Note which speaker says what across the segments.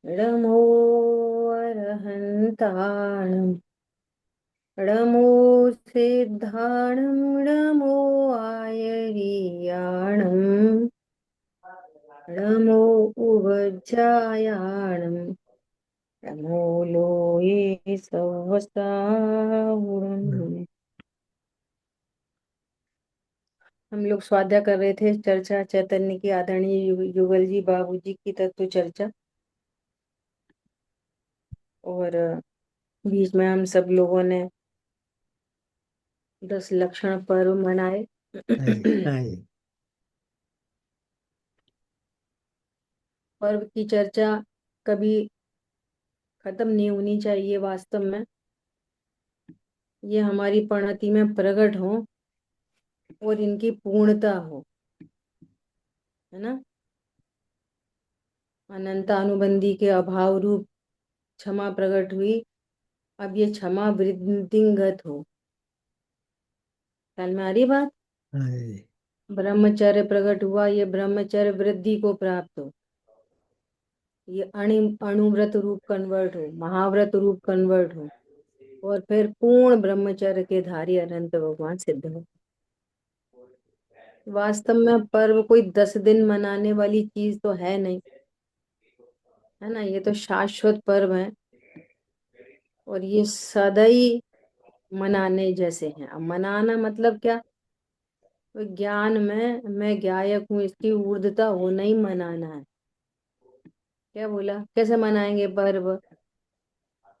Speaker 1: णमो अरहन्ताणं णमो सिद्धाणं णमो आयर्याणं णमो उवज्जायाणं णमो लोये सवसावुणम्। हम लोग स्वाध्याय कर रहे थे, चर्चा चैतन्य की आदरणीय युगल जी बाबूजी की तत्व चर्चा। और बीच में हम सब लोगों ने 10 लक्षण पर्व मनाए।
Speaker 2: हाँ जी, हाँ जी।
Speaker 1: पर्व की चर्चा कभी खत्म नहीं होनी चाहिए। वास्तव में ये हमारी परिणति में प्रकट हो और इनकी पूर्णता हो, है ना। अनंत अनुबंधी के अभाव रूप क्षमा प्रकट हुई, अब ये क्षमा वृद्धिंगत हो। ख्याल में आ रही बात।
Speaker 2: हाँ जी,
Speaker 1: ब्रह्मचर्य प्रकट हुआ, ये ब्रह्मचर्य वृद्धि को प्राप्त हो, ये अणुव्रत रूप कन्वर्ट हो, महाव्रत रूप कन्वर्ट हो, और फिर पूर्ण ब्रह्मचर्य के धारी अनंत भगवान सिद्ध हो। वास्तव में पर्व कोई 10 दिन मनाने वाली चीज तो है नहीं, है ना। ये तो शाश्वत पर्व है और ये सदैव मनाने जैसे हैं। अब मनाना मतलब क्या? तो ज्ञान में मैं गायक हूँ, इसकी ऊर्ध्वता होना ही मनाना है। क्या बोला? कैसे मनाएंगे पर्व?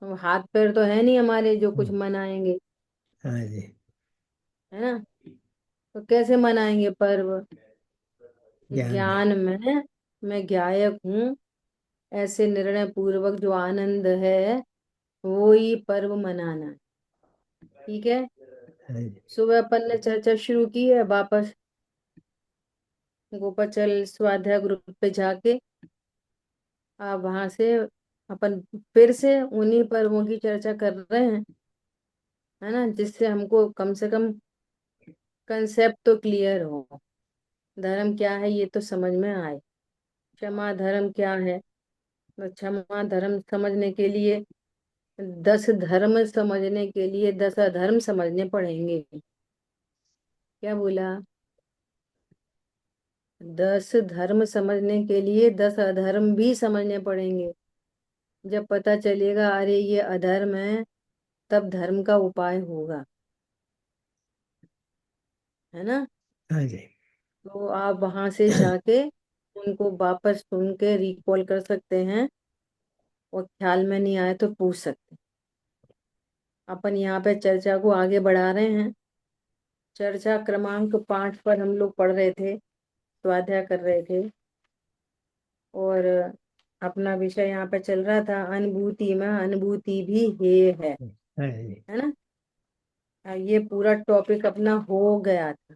Speaker 1: हाथ पैर तो है नहीं हमारे जो कुछ मनाएंगे,
Speaker 2: हाँ जी।
Speaker 1: है ना। तो कैसे मनाएंगे पर्व?
Speaker 2: ज्ञान है।
Speaker 1: ज्ञान में मैं गायक हूँ, ऐसे निर्णय पूर्वक जो आनंद है वो ही पर्व मनाना है। ठीक है।
Speaker 2: हाँ जी,
Speaker 1: सुबह अपन ने चर्चा शुरू की है, वापस गोपाचल स्वाध्याय ग्रुप पे जाके आप वहां से अपन फिर से उन्हीं पर्वों की चर्चा कर रहे हैं, है ना, जिससे हमको कम से कम कंसेप्ट तो क्लियर हो। धर्म क्या है ये तो समझ में आए। क्षमा धर्म क्या है? तो क्षमा धर्म समझने के लिए 10 धर्म समझने के लिए 10 अधर्म समझने पड़ेंगे। क्या बोला? 10 धर्म समझने के लिए 10 अधर्म भी समझने पड़ेंगे। जब पता चलेगा अरे ये अधर्म है, तब धर्म का उपाय होगा, है ना।
Speaker 2: हाँ जी।
Speaker 1: तो आप वहां से जाके उनको वापस सुन के रिकॉल कर सकते हैं, और ख्याल में नहीं आए तो पूछ सकते हैं। अपन यहाँ पे चर्चा को आगे बढ़ा रहे हैं। चर्चा क्रमांक 5 पर हम लोग पढ़ रहे थे, स्वाध्याय कर रहे थे, और अपना विषय यहाँ पे चल रहा था अनुभूति में अनुभूति भी हे
Speaker 2: हाँ जी।
Speaker 1: है ना। ये पूरा टॉपिक अपना हो गया था।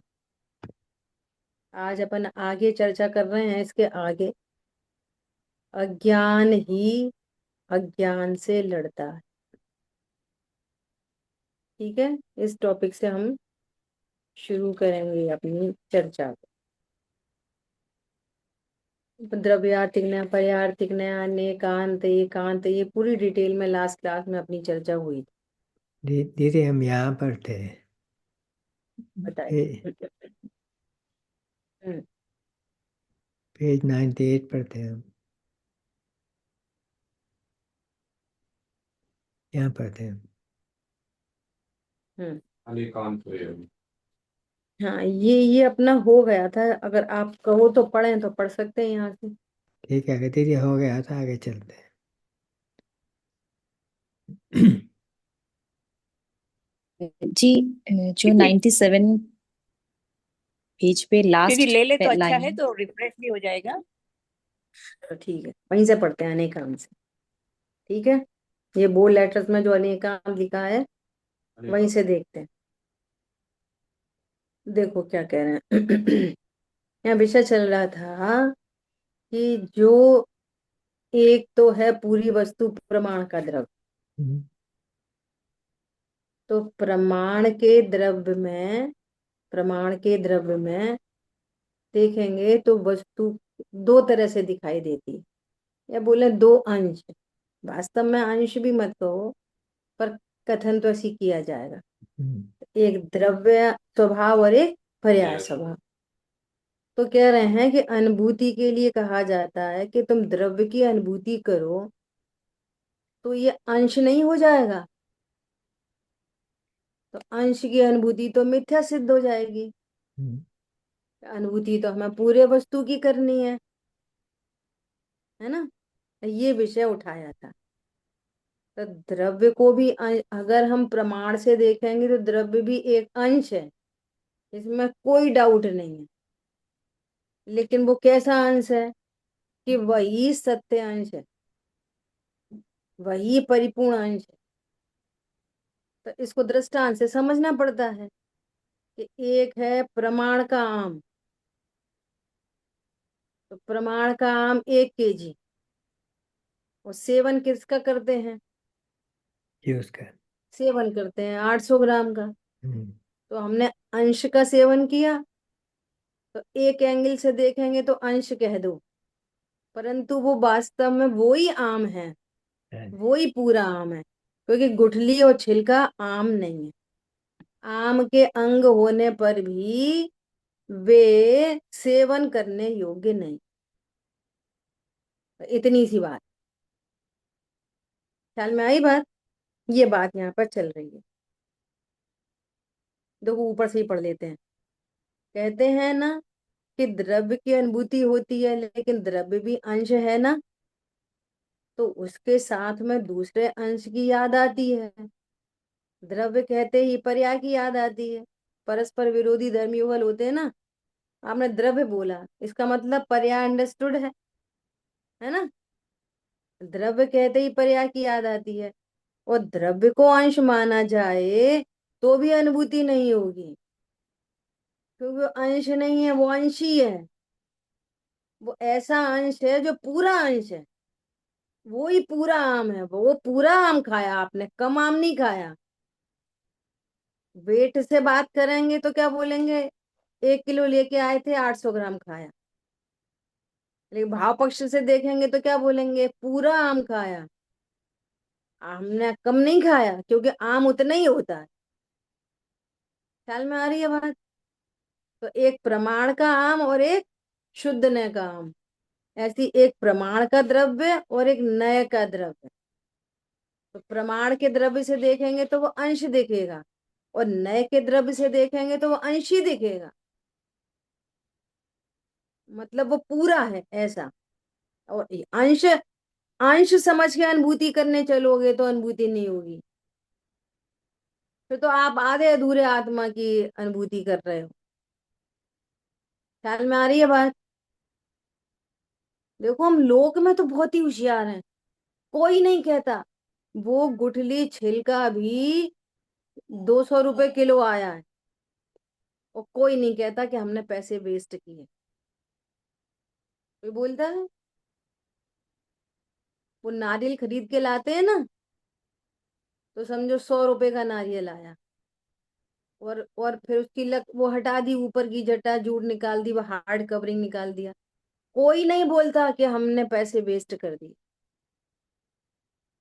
Speaker 1: आज अपन आगे चर्चा कर रहे हैं इसके आगे। अज्ञान ही अज्ञान से लड़ता है। ठीक है। इस टॉपिक से हम शुरू करेंगे अपनी चर्चा को। द्रव्यार्थिक न्याय, पर्यार्थिक न्याय, अनेकांत एकांत, ये पूरी डिटेल में लास्ट क्लास में अपनी चर्चा हुई थी।
Speaker 2: दीदी हम यहाँ पर थे।
Speaker 1: बताइए। हम्म।
Speaker 2: पेज 98 पर थे हम। यहाँ पर थे हम।
Speaker 1: हम्म। हाँ, ये अपना हो गया था। अगर आप कहो तो पढ़ें तो पढ़ सकते हैं यहाँ से।
Speaker 2: ठीक है, अगर दीदी हो गया था आगे चलते हैं।
Speaker 3: जी। जो 97 पेज पे
Speaker 4: दीदी
Speaker 3: लास्ट
Speaker 4: ले ले तो अच्छा है,
Speaker 3: लाइन।
Speaker 4: तो रिफ्रेश भी हो जाएगा।
Speaker 1: तो ठीक है, वहीं से पढ़ते हैं अनेकांत से। ठीक है। ये बोल्ड लेटर्स में जो अनेकांत लिखा है वहीं से देखते हैं। देखो क्या कह रहे हैं। यहाँ विषय चल रहा था कि जो एक तो है पूरी वस्तु प्रमाण का द्रव्य।
Speaker 2: हम्म,
Speaker 1: तो प्रमाण के द्रव्य में देखेंगे तो वस्तु दो तरह से दिखाई देती है। या बोले दो अंश, वास्तव में अंश भी मत कहो, पर कथन तो ऐसी किया जाएगा। एक द्रव्य स्वभाव और एक पर्याय स्वभाव। तो कह रहे हैं कि अनुभूति के लिए कहा जाता है कि तुम द्रव्य की अनुभूति करो, तो ये अंश नहीं हो जाएगा, तो अंश की अनुभूति तो मिथ्या सिद्ध हो जाएगी। अनुभूति तो हमें पूरे वस्तु की करनी है ना। ये विषय उठाया था। तो द्रव्य को भी अगर हम प्रमाण से देखेंगे तो द्रव्य भी एक अंश है, इसमें कोई डाउट नहीं है। लेकिन वो कैसा अंश है कि वही सत्य अंश है, वही परिपूर्ण अंश है। तो इसको दृष्टांत से समझना पड़ता है कि एक है प्रमाण का आम, तो प्रमाण का आम 1 kg, और सेवन किसका करते हैं?
Speaker 2: यूज कर।
Speaker 1: सेवन करते हैं 800 ग्राम का।
Speaker 2: हम्म,
Speaker 1: तो हमने अंश का सेवन किया, तो एक एंगल से देखेंगे तो अंश कह दो, परंतु वो वास्तव में वो ही आम है, वो ही पूरा आम है, क्योंकि गुठली और छिलका आम नहीं है। आम के अंग होने पर भी वे सेवन करने योग्य नहीं। इतनी सी बात ख्याल में आई बात। ये बात यहाँ पर चल रही है। देखो ऊपर से ही पढ़ लेते हैं। कहते हैं ना कि द्रव्य की अनुभूति होती है, लेकिन द्रव्य भी अंश है ना, तो उसके साथ में दूसरे अंश की याद आती है। द्रव्य कहते ही पर्याय की याद आती है। परस्पर विरोधी धर्मयुगल होते हैं ना, आपने द्रव्य बोला, इसका मतलब पर्याय अंडरस्टूड है ना। द्रव्य कहते ही पर्याय की याद आती है, और द्रव्य को अंश माना जाए तो भी अनुभूति नहीं होगी, क्योंकि वो अंश नहीं है, वो अंशी है। वो ऐसा अंश है जो पूरा अंश है, वो ही पूरा आम है। वो पूरा आम खाया आपने, कम आम नहीं खाया। वेट से बात करेंगे तो क्या बोलेंगे? 1 किलो लेके आए थे, 800 ग्राम खाया। लेकिन भाव पक्ष से देखेंगे तो क्या बोलेंगे? पूरा आम खाया, हमने कम नहीं खाया, क्योंकि आम उतना ही होता है। ख्याल में आ रही है बात। तो एक प्रमाण का आम और एक शुद्ध नय का आम, ऐसी एक प्रमाण का द्रव्य और एक नय का द्रव्य। तो प्रमाण के द्रव्य से देखेंगे तो वो अंश दिखेगा, और नए के द्रव्य से देखेंगे तो वो अंश ही दिखेगा, मतलब वो पूरा है ऐसा। और अंश अंश समझ के अनुभूति करने चलोगे तो अनुभूति नहीं होगी, फिर तो आप आधे अधूरे आत्मा की अनुभूति कर रहे हो। ख्याल में आ रही है बात। देखो हम लोक में तो बहुत ही होशियार हैं, कोई नहीं कहता वो गुठली छिलका भी 200 रुपए किलो आया है, और कोई नहीं कहता कि हमने पैसे वेस्ट किए। कोई बोलता है? वो नारियल खरीद के लाते हैं ना, तो समझो 100 रुपए का नारियल आया, और फिर उसकी वो हटा दी, ऊपर की जटा जूड़ निकाल दी, वो हार्ड कवरिंग निकाल दिया। कोई नहीं बोलता कि हमने पैसे वेस्ट कर दिए,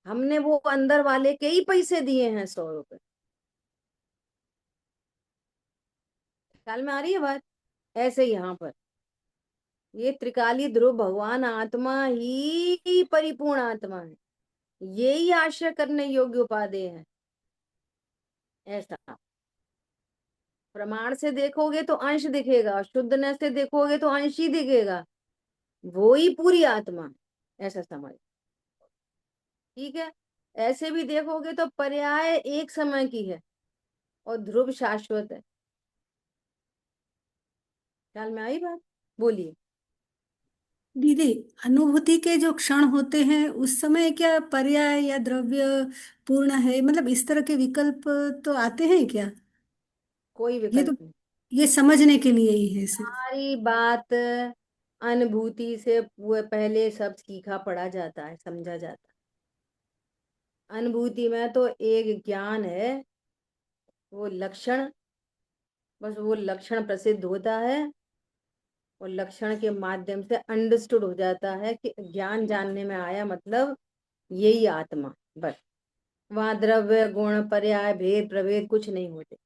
Speaker 1: हमने वो अंदर वाले के ही पैसे दिए हैं 100 रुपए। ख्याल में आ रही है बात। ऐसे यहाँ पर ये त्रिकाली ध्रुव भगवान आत्मा ही परिपूर्ण आत्मा है, ये ही आश्रय करने योग्य उपादेय है। ऐसा प्रमाण से देखोगे तो अंश दिखेगा, शुद्धने से देखोगे तो अंश ही दिखेगा, वो ही पूरी आत्मा है, ऐसा समझ। ठीक है। ऐसे भी देखोगे तो पर्याय एक समय की है और ध्रुव शाश्वत है। ख्याल में आई बात। बोलिए।
Speaker 5: दीदी, अनुभूति के जो क्षण होते हैं उस समय क्या पर्याय या द्रव्य पूर्ण है, मतलब इस तरह के विकल्प तो आते हैं क्या?
Speaker 1: कोई
Speaker 5: ये तो
Speaker 1: विकल्प नहीं।
Speaker 5: ये समझने के लिए ही है सिर्फ।
Speaker 1: सारी बात अनुभूति से पहले सब सीखा पढ़ा जाता है, समझा जाता है। अनुभूति में तो एक ज्ञान है, वो लक्षण, बस वो लक्षण प्रसिद्ध होता है, और लक्षण के माध्यम से अंडरस्टूड हो जाता है कि ज्ञान जानने में आया, मतलब यही आत्मा, बस। वहां द्रव्य गुण पर्याय भेद प्रभेद कुछ नहीं होते,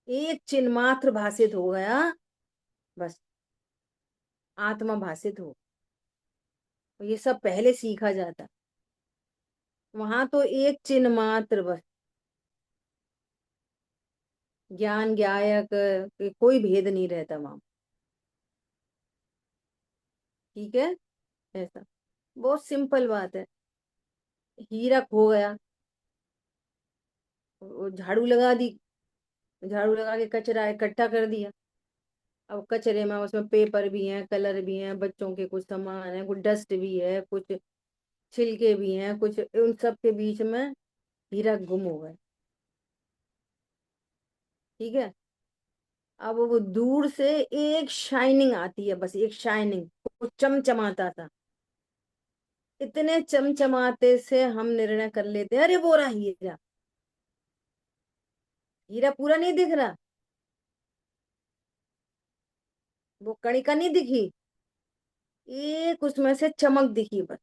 Speaker 1: एक चिन्ह मात्र भाषित हो गया, बस आत्मा भाषित हो। ये सब पहले सीखा जाता, वहां तो एक चिन्ह मात्र, बस ज्ञान ज्ञायक कोई भेद नहीं रहता वहां। ठीक है, ऐसा बहुत सिंपल बात है। हीरा खो गया, वो झाड़ू लगा दी, झाड़ू लगा के कचरा इकट्ठा कर दिया। अब कचरे में उसमें पेपर भी हैं, कलर भी हैं, बच्चों के कुछ सामान है, कुछ डस्ट भी है, कुछ छिलके भी हैं, कुछ, उन सब के बीच में हीरा गुम हो गया। ठीक है, अब वो दूर से एक शाइनिंग आती है, बस एक शाइनिंग, वो चमचमाता था। इतने चमचमाते से हम निर्णय कर लेते हैं, अरे वो रहा हीरा। हीरा पूरा नहीं दिख रहा, वो कणिका नहीं दिखी, एक उसमें से चमक दिखी, बस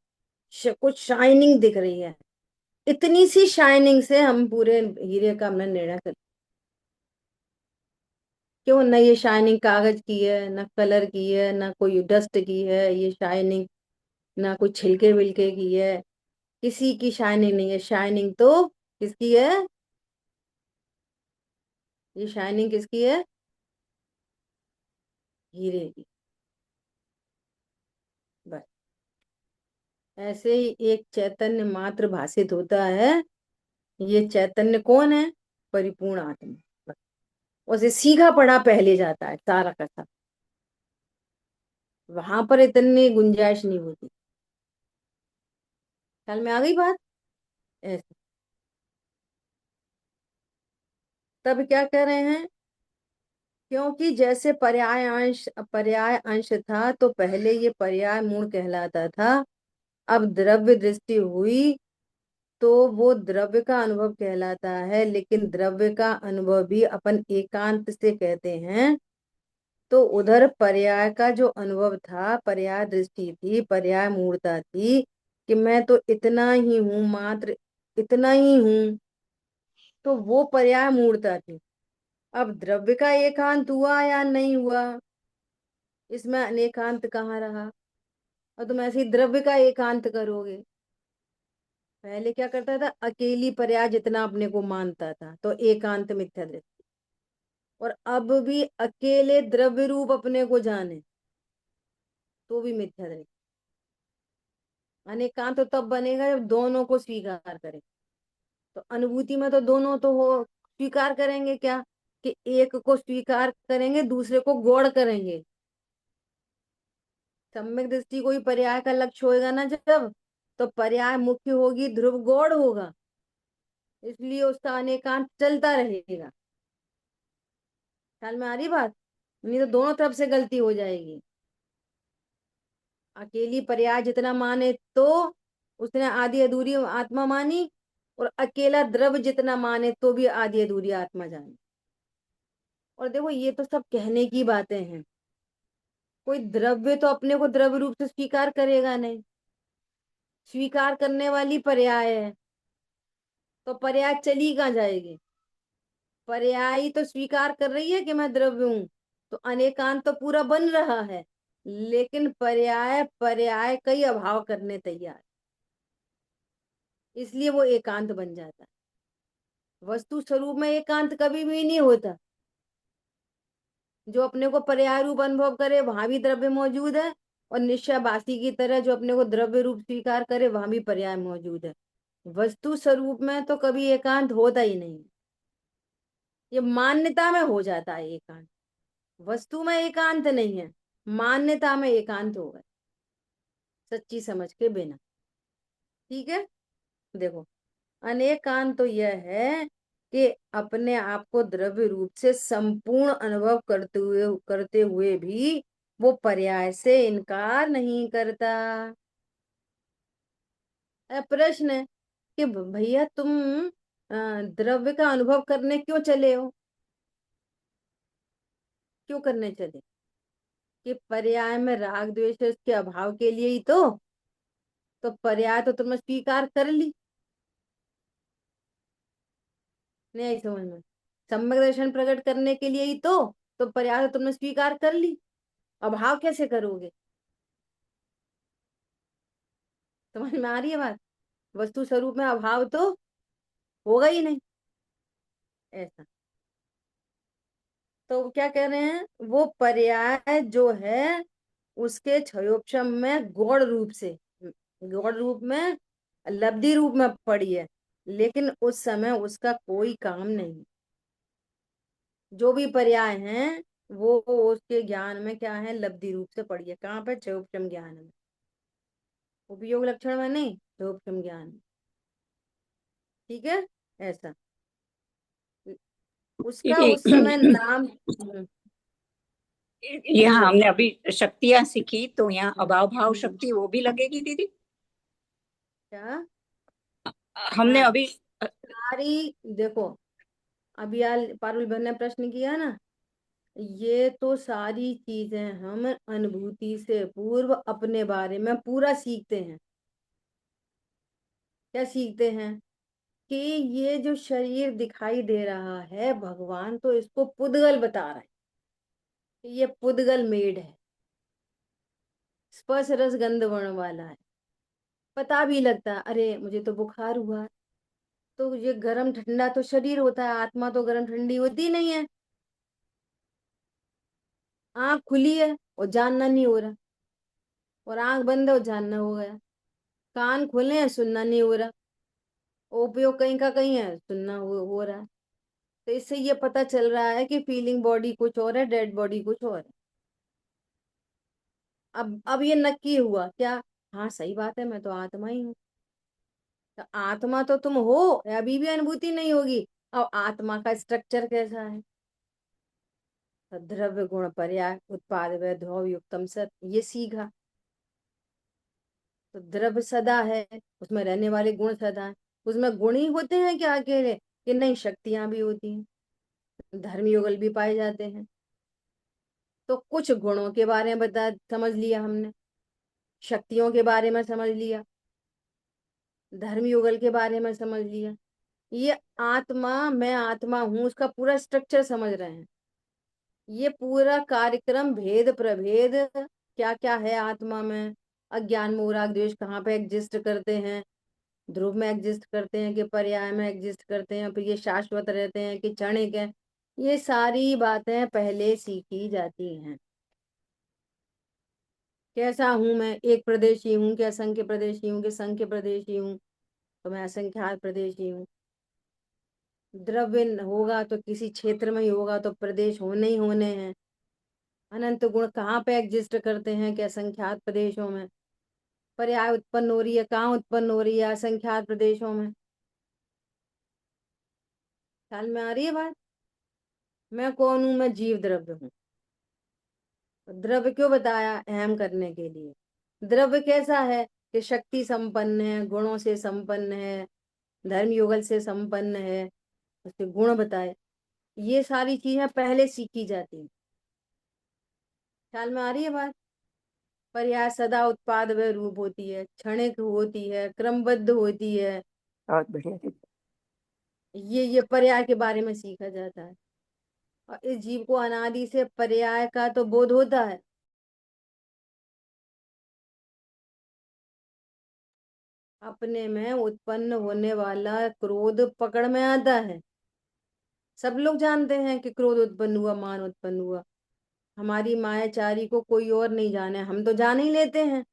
Speaker 1: कुछ शाइनिंग दिख रही है। इतनी सी शाइनिंग से हम पूरे हीरे का हमने निर्णय कर। क्यों? न ये शाइनिंग कागज की है, न कलर की है, न कोई डस्ट की है ये शाइनिंग, ना कोई छिलके विलके की है, किसी की शाइनिंग नहीं है। शाइनिंग तो किसकी है? ये शाइनिंग किसकी है? हीरे की। बस ऐसे ही एक चैतन्य मात्र भाषित होता है। ये चैतन्य कौन है? परिपूर्ण आत्मा। बस उसे सीखा पढ़ा पहले जाता है सारा का सारा, वहां पर इतनी गुंजाइश नहीं होती। ख्याल में आ गई बात? ऐसे तब क्या कह रहे हैं? क्योंकि जैसे पर्याय अंश था, तो पहले ये पर्याय मूल कहलाता था। अब द्रव्य दृष्टि हुई तो वो द्रव्य का अनुभव कहलाता है, लेकिन द्रव्य का अनुभव भी अपन एकांत से कहते हैं। तो उधर पर्याय का जो अनुभव था, पर्याय दृष्टि थी, पर्याय मूर्ता थी कि मैं तो इतना ही हूं, मात्र इतना ही हूं, तो वो पर्याय मूर्ता थी। अब द्रव्य का एकांत हुआ या नहीं हुआ, इसमें अनेकांत कहाँ रहा? और तुम ऐसे ही द्रव्य का एकांत करोगे। पहले क्या करता था, अकेली पर्याय जितना अपने को मानता था तो एकांत मिथ्या दृष्टि, और अब भी अकेले द्रव्य रूप अपने को जाने तो भी मिथ्या दृष्टि। अनेकांत तो तब बनेगा जब दोनों को स्वीकार करें। तो अनुभूति में तो दोनों तो हो, स्वीकार करेंगे क्या? कि एक को स्वीकार करेंगे, दूसरे को गौड़ करेंगे। सम्यक दृष्टि कोई पर्याय का लक्ष्य होएगा ना जब, तो पर्याय मुख्य होगी, ध्रुव गौड़ होगा, इसलिए उसका अनेकांत चलता रहेगा। ख्याल में आ रही बात? नहीं तो दोनों तरफ से गलती हो जाएगी। अकेली पर्याय जितना माने तो उसने आधी अधूरी आत्मा मानी, और अकेला द्रव्य जितना माने तो भी आधी अधूरी आत्मा जानी। और देखो ये तो सब कहने की बातें हैं, कोई द्रव्य तो अपने को द्रव्य रूप से स्वीकार करेगा नहीं। स्वीकार करने वाली पर्याय है, तो पर्याय चली कहाँ जाएगी? पर्याय तो स्वीकार कर रही है कि मैं द्रव्य हूं, तो अनेकांत तो पूरा बन रहा है, लेकिन पर्याय पर्याय का ही अभाव करने तैयार, इसलिए वो एकांत बन जाता है। वस्तु स्वरूप में एकांत कभी भी नहीं होता। जो अपने को पर्याय रूप अनुभव करे वहां भी द्रव्य मौजूद है, और निश्चयवासी की तरह जो अपने को द्रव्य रूप स्वीकार करे वहां भी पर्याय मौजूद है। वस्तु स्वरूप में तो कभी एकांत होता ही नहीं, ये मान्यता में हो जाता है एकांत। वस्तु में एकांत नहीं है, मान्यता में एकांत हो गए, सच्ची समझ के बिना। ठीक है, देखो अनेकांत तो यह है कि अपने आप को द्रव्य रूप से संपूर्ण अनुभव करते हुए भी वो पर्याय से इनकार नहीं करता। प्रश्न है कि भैया तुम द्रव्य का अनुभव करने क्यों चले हो? क्यों करने चले? कि पर्याय में राग द्वेष है, इसके अभाव के लिए ही तो पर्याय तो तुमने स्वीकार कर ली। नहीं आई समझ में? सम्यक दर्शन प्रकट करने के लिए ही तो पर्याय तो तुमने स्वीकार कर ली, अभाव कैसे करोगे? समझ में आ रही है बात? वस्तु स्वरूप में अभाव तो होगा ही नहीं ऐसा। तो क्या कह रहे हैं, वो पर्याय जो है उसके क्षयोपशम में गौण रूप में लब्धि रूप में पड़ी है, लेकिन उस समय उसका कोई काम नहीं। जो भी पर्याय हैं वो उसके ज्ञान में क्या है, लब्धि रूप से पड़ी है। कहाँ पे? क्षयोपशम ज्ञान में, उपयोग लक्षण में नहीं, क्षयोपशम ज्ञान में। ठीक है ऐसा। उसका
Speaker 4: दीदी
Speaker 1: उस समय नाम
Speaker 4: यहाँ
Speaker 1: बोलो।
Speaker 4: हमने अभी शक्तियां सीखी, तो यहाँ अभाव भाव
Speaker 1: हम्म,
Speaker 4: शक्ति वो भी लगेगी दीदी?
Speaker 1: क्या?
Speaker 4: हमने
Speaker 1: हाँ
Speaker 4: अभी
Speaker 1: सारी देखो, अभी पारुल बहन ने प्रश्न किया ना, ये तो सारी चीजें हम अनुभूति से पूर्व अपने बारे में पूरा सीखते हैं। क्या सीखते हैं? कि ये जो शरीर दिखाई दे रहा है, भगवान तो इसको पुद्गल बता रहा है कि ये पुद्गल मेड है, स्पर्श रस गंध वर्ण वाला है। पता भी लगता है, अरे मुझे तो बुखार हुआ है, तो ये गर्म ठंडा तो शरीर होता है, आत्मा तो गर्म ठंडी होती नहीं है। आंख खुली है और जानना नहीं हो रहा, और आंख बंद है और जानना हो गया। कान खुले हैं, सुनना नहीं हो रहा, उपयोग कहीं का कहीं है, सुनना हो रहा है। तो इससे ये पता चल रहा है कि फीलिंग बॉडी कुछ और है, डेड बॉडी कुछ और है। अब ये नक्की हुआ क्या? हाँ सही बात है, मैं तो आत्मा ही हूँ। तो आत्मा तो तुम हो, अभी भी अनुभूति नहीं होगी। अब आत्मा का स्ट्रक्चर कैसा है? तो द्रव्य गुण पर्याय उत्पाद ध्रुव युक्तम सत, ये सीखा। तो द्रव्य सदा है, उसमें रहने वाले गुण सदा है। उसमें गुण ही होते हैं क्या अकेले? कि नहीं, शक्तियां भी होती हैं, धर्म युगल भी पाए जाते हैं। तो कुछ गुणों के बारे में समझ लिया हमने, शक्तियों के बारे में समझ लिया, धर्म युगल के बारे में समझ लिया। ये आत्मा, मैं आत्मा हूं, उसका पूरा स्ट्रक्चर समझ रहे हैं। ये पूरा कार्यक्रम भेद प्रभेद क्या क्या है आत्मा में, अज्ञान मोह राग द्वेष कहाँ पे एग्जिस्ट करते हैं, ध्रुव में एग्जिस्ट करते हैं कि पर्याय में एग्जिस्ट करते हैं, फिर ये शाश्वत रहते हैं कि क्षणिक है, ये सारी बातें पहले सीखी जाती हैं। कैसा हूं मैं? एक प्रदेशी हूँ कि असंख्य प्रदेशी हूँ कि संख्य प्रदेशी हूँ? तो मैं असंख्यात प्रदेशी हूँ। द्रव्य होगा तो किसी क्षेत्र में ही होगा, तो प्रदेश होने ही होने हैं। अनंत गुण कहाँ पे एग्जिस्ट करते हैं कि असंख्यात प्रदेशों में। पर्याय उत्पन्न हो रही है, कहाँ उत्पन्न हो रही है? असंख्यात प्रदेशों में। ख्याल में आ रही है बात? मैं कौन हूं? मैं जीव द्रव्य हूँ। द्रव्य क्यों बताया? अहम करने के लिए। द्रव्य कैसा है? कि शक्ति संपन्न है, गुणों से संपन्न है, धर्म युगल से संपन्न है, उसके गुण बताए। ये सारी चीजें पहले सीखी जाती हैं। ख्याल में आ रही है बात? पर्याय सदा उत्पाद व रूप होती है, क्षणिक होती है, क्रमबद्ध होती है।
Speaker 4: बहुत बढ़िया दीदी।
Speaker 1: ये पर्याय के बारे में सीखा जाता है। और इस जीव को अनादि से पर्याय का तो बोध होता है। अपने में उत्पन्न होने वाला क्रोध पकड़ में आता है। सब लोग जानते हैं कि क्रोध उत्पन्न हुआ, मान उत्पन्न हुआ। हमारी मायाचारी को कोई और नहीं जाने, हम तो जान ही लेते हैं।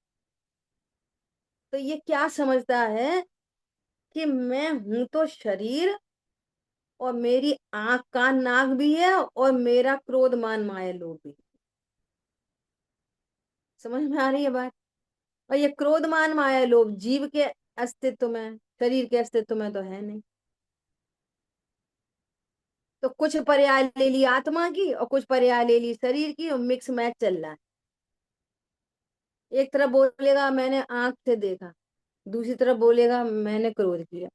Speaker 1: तो ये क्या समझता है कि मैं हूं तो शरीर, और मेरी आंख कान नाक भी है, और मेरा क्रोध मान माया लोभ भी। समझ में आ रही है बात? और ये क्रोध मान माया लोभ जीव के अस्तित्व में, शरीर के अस्तित्व में तो है नहीं। तो कुछ पर्याय ले ली आत्मा की और कुछ पर्याय ले ली शरीर की, और मिक्स मैच चल रहा है। एक तरफ बोलेगा मैंने आंख से देखा, दूसरी तरफ बोलेगा मैंने क्रोध किया।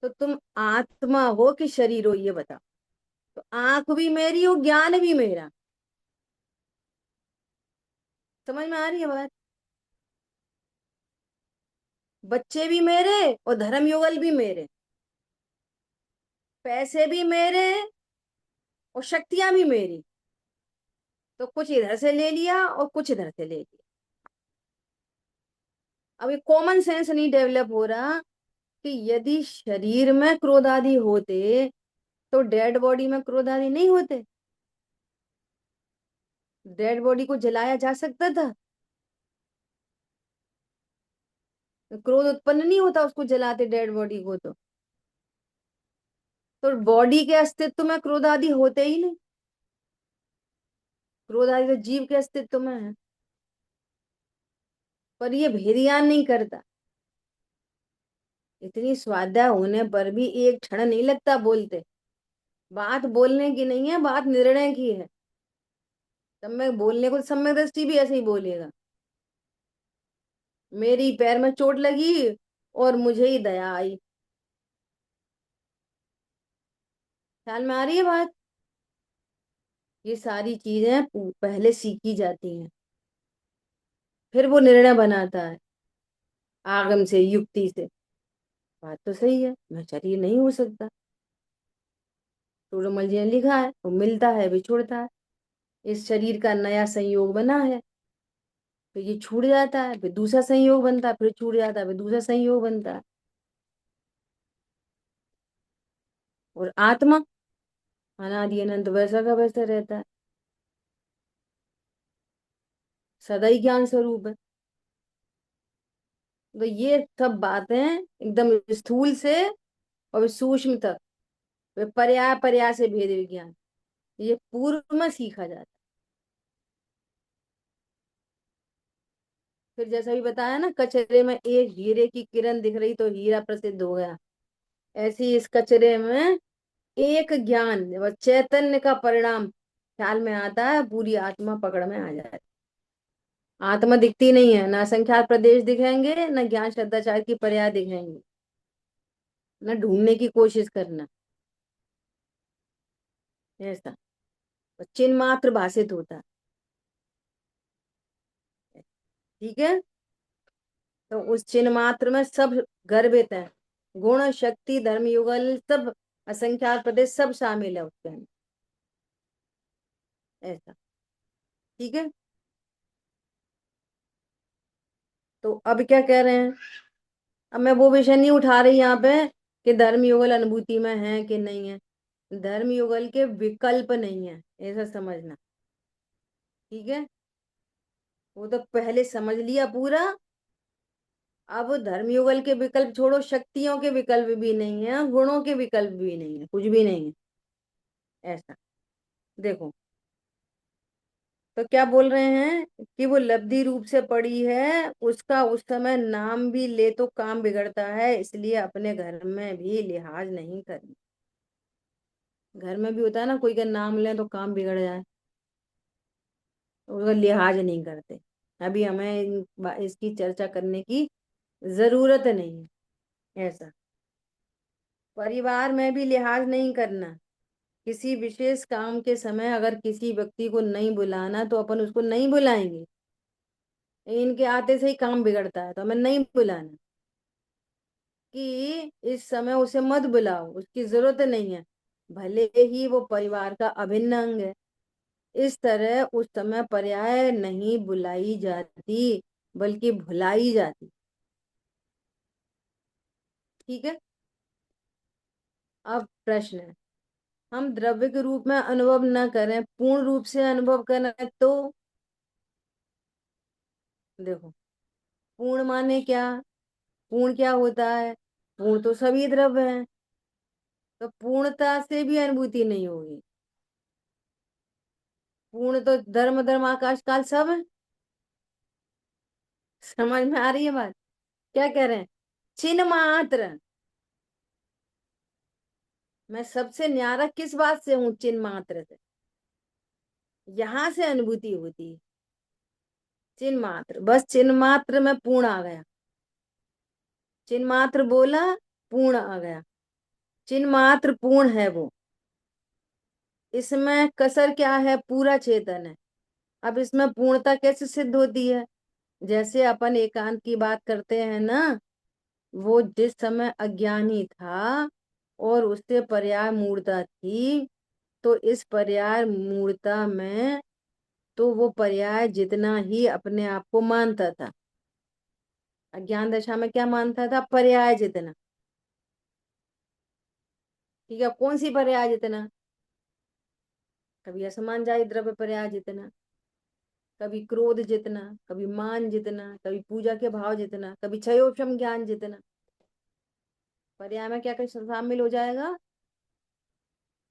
Speaker 1: तो तुम आत्मा हो कि शरीर हो, ये बताओ। तो आंख भी मेरी हो, ज्ञान भी मेरा। समझ में आ रही है बात? बच्चे भी मेरे और धर्म युगल भी मेरे, पैसे भी मेरे और शक्तियां भी मेरी। तो कुछ इधर से ले लिया और कुछ इधर से ले लिया। अब ये कॉमन सेंस नहीं डेवलप हो रहा कि यदि शरीर में क्रोध आदि होते तो डेड बॉडी में क्रोध आदि नहीं होते। डेड बॉडी को जलाया जा सकता था, क्रोध उत्पन्न नहीं होता उसको जलाते डेड बॉडी को। तो बॉडी के अस्तित्व में क्रोध आदि होते ही नहीं। क्रोध आदि तो जीव के अस्तित्व में है, पर ये भेद ज्ञान नहीं करता। इतनी स्वाध्याय होने पर भी एक क्षण नहीं लगता बोलते। बात बोलने की नहीं है, बात निर्णय की है। तब मैं बोलने को सम्यक दृष्टि भी ऐसे ही बोलेगा, मेरी पैर में चोट लगी और मुझे ही दया आई। ख्याल में आ रही है बात? ये सारी चीजें पहले सीखी जाती हैं, फिर वो निर्णय बनाता है आगम से, युक्ति से। बात तो सही है, मैं शरीर नहीं हो सकता। टोडरमल जी ने लिखा है, वो मिलता है बिछुड़ता है। इस शरीर का नया संयोग बना है, फिर ये छूट जाता है, फिर दूसरा संयोग बनता है, फिर छूट जाता है, फिर दूसरा संयोग बनता है। और आत्मा अनादि अनंत वैसा का वैसा रहता है, सदा ही ज्ञान स्वरूप है। तो ये सब बातें एकदम स्थूल से और सूक्ष्म तक, वे पर्याय पर्याय से भेद विज्ञान, ये पूर्व में सीखा जाता है। फिर जैसा भी बताया ना, कचरे में एक हीरे की किरण दिख रही तो हीरा प्रसिद्ध हो गया। ऐसे ही इस कचरे में एक ज्ञान व चैतन्य का परिणाम ख्याल में आता है, पूरी आत्मा पकड़ में आ जाती है। आत्मा दिखती नहीं है, ना असंख्यात प्रदेश दिखेंगे, ना ज्ञान श्रद्धाचार की पर्याय दिखेंगे, ना ढूंढने की कोशिश करना। ऐसा चिन्ह मात्र भाषित होता है। ठीक है, तो उस चिन्ह मात्र में सब गर्भित है, गुण शक्ति धर्म युगल सब, असंख्यात प्रदेश सब शामिल है उसके अंदर। ऐसा, ठीक है। तो अब क्या कह रहे हैं? अब मैं वो विषय नहीं उठा रही यहाँ पे कि धर्म युगल अनुभूति में है कि नहीं है। धर्म युगल के विकल्प नहीं है, ऐसा समझना। ठीक है, वो तो पहले समझ लिया पूरा। अब धर्म युगल के विकल्प छोड़ो, शक्तियों के विकल्प भी नहीं है, गुणों के विकल्प भी नहीं है, कुछ भी नहीं है। ऐसा देखो, तो क्या बोल रहे हैं कि वो लब्धि रूप से पड़ी है, उसका उस समय नाम भी ले तो काम बिगड़ता है, इसलिए अपने घर में भी लिहाज नहीं करना। घर में भी होता है ना, कोई का नाम ले तो काम बिगड़ जाए, उसका लिहाज नहीं करते। अभी हमें इसकी चर्चा करने की जरूरत नहीं है। ऐसा परिवार में भी लिहाज नहीं करना। किसी विशेष काम के समय अगर किसी व्यक्ति को नहीं बुलाना तो अपन उसको नहीं बुलाएंगे। इनके आते से ही काम बिगड़ता है, तो हमें नहीं बुलाना कि इस समय उसे मत बुलाओ, उसकी जरूरत नहीं है, भले ही वो परिवार का अभिन्न अंग है। इस तरह उस समय पर्याय नहीं बुलाई जाती, बल्कि भुलाई जाती। ठीक है, अब प्रश्न है, हम द्रव्य के रूप में अनुभव न करें, पूर्ण रूप से अनुभव करें तो? देखो, पूर्ण माने क्या? पूर्ण क्या होता है? पूर्ण तो सभी द्रव्य हैं, तो पूर्णता से भी अनुभूति नहीं होगी। पूर्ण तो धर्म धर्म आकाश काल सब है। समझ में आ रही है बात? क्या कह रहे हैं? चिन्ह मात्र। मैं सबसे न्यारा किस बात से हूं? चिन्ह मात्र से। यहां से अनुभूति होती है। चिन्ह मात्र, बस चिन्ह मात्र में पूर्ण आ गया। चिन्ह मात्र बोला, पूर्ण आ गया। चिन्ह मात्र पूर्ण है वो। इसमें कसर क्या है? पूरा चेतन है। अब इसमें पूर्णता कैसे सिद्ध होती है? जैसे अपन एकांत की बात करते हैं ना, वो जिस समय अज्ञानी था और उससे पर्याय मूर्ता थी, तो इस पर्याय मूर्ता में तो वो पर्याय जितना ही अपने आप को मानता था। अज्ञान दशा में क्या मानता था? पर्याय जितना। ठीक है, कौन सी पर्याय जितना? कभी असमान जाति द्रव्य पर्याय जितना, कभी क्रोध जितना, कभी मान जितना, कभी पूजा के भाव जितना, कभी क्षयोपशम ज्ञान जितना। पर्याय में क्या कुछ शामिल हो जाएगा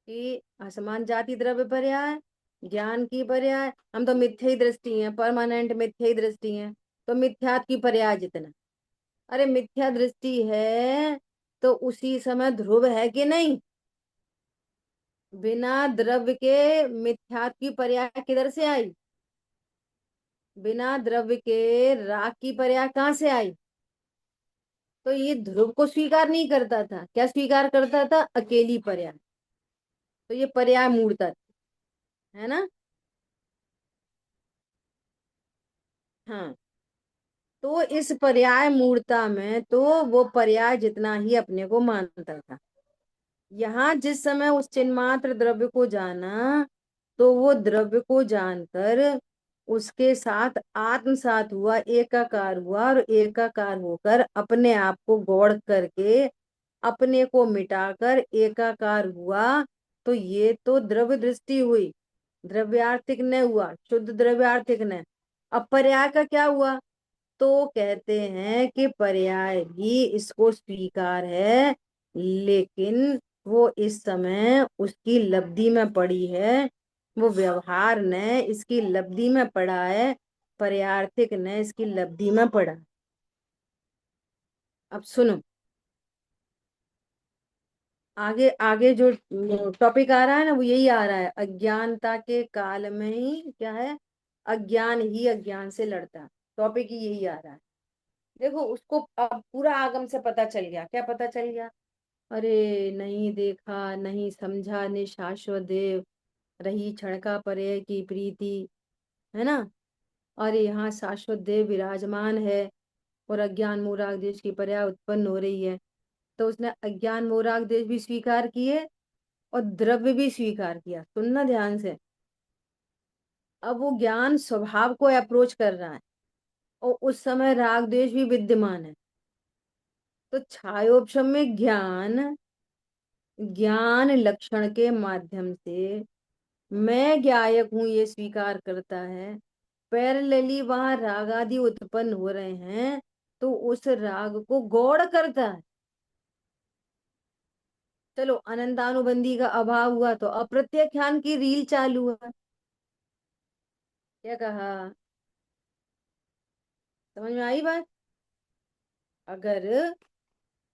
Speaker 1: कि असमान जाति द्रव्य पर्याय, ज्ञान की पर्याय। हम तो मिथ्या ही दृष्टि है, परमानेंट मिथ्या ही दृष्टि है, तो मिथ्यात्व की पर्याय जितना। अरे मिथ्या दृष्टि है तो उसी समय ध्रुव है कि नहीं? बिना द्रव्य के मिथ्यात्व की पर्याय किधर से आई? बिना द्रव्य के राग की पर्याय कहाँ से आई? तो ये ध्रुव को स्वीकार नहीं करता था। क्या स्वीकार करता था? अकेली पर्याय। तो ये पर्याय मूर्ता थी, है ना? हाँ, तो इस पर्याय मूर्ता में तो वो पर्याय जितना ही अपने को मानता था। यहाँ जिस समय उस चिन्मात्र द्रव्य को जाना, तो वो द्रव्य को जानकर उसके साथ आत्मसात हुआ, एकाकार हुआ, और एकाकार होकर अपने आप को गौड़ करके अपने को मिटाकर एकाकार हुआ। तो ये तो द्रव्य दृष्टि हुई, द्रव्यार्थिक न हुआ, शुद्ध द्रव्यार्थिक न। अब पर्याय का क्या हुआ? तो कहते हैं कि पर्याय भी इसको स्वीकार है, लेकिन वो इस समय उसकी लब्धि में पड़ी है, वो व्यवहार ने इसकी लब्धि में पड़ा है, पर्यार्थिक ने इसकी लब्धि में पड़ा। अब सुनो, आगे आगे जो टॉपिक आ रहा है ना, वो यही आ रहा है, अज्ञानता के काल में ही क्या है? अज्ञान ही अज्ञान से लड़ता है। टॉपिक ही यही आ रहा है। देखो, उसको अब पूरा आगम से पता चल गया। क्या पता चल गया? अरे नहीं देखा, नहीं समझा, ने शाश्वत देव रही क्षण का परे की प्रीति, है ना? और यहाँ शाश्वत देव विराजमान है और अज्ञान मूराग देश की पर्याय उत्पन्न हो रही है। तो उसने अज्ञान मूराग देश भी स्वीकार किए और द्रव्य भी स्वीकार किया। सुनना ध्यान से। अब वो ज्ञान स्वभाव को अप्रोच कर रहा है और उस समय राग देश भी विद्यमान है। तो छायोपशम में ज्ञान ज्ञान लक्षण के माध्यम से मैं ज्ञायक हूं ये स्वीकार करता है। पैरेलली वहां राग आदि उत्पन्न हो रहे हैं, तो उस राग को गौड़ करता है। चलो, अनंतानुबंधी का अभाव हुआ तो अप्रत्याख्यान की रील चालू है। क्या कहा? समझ में आई बात? अगर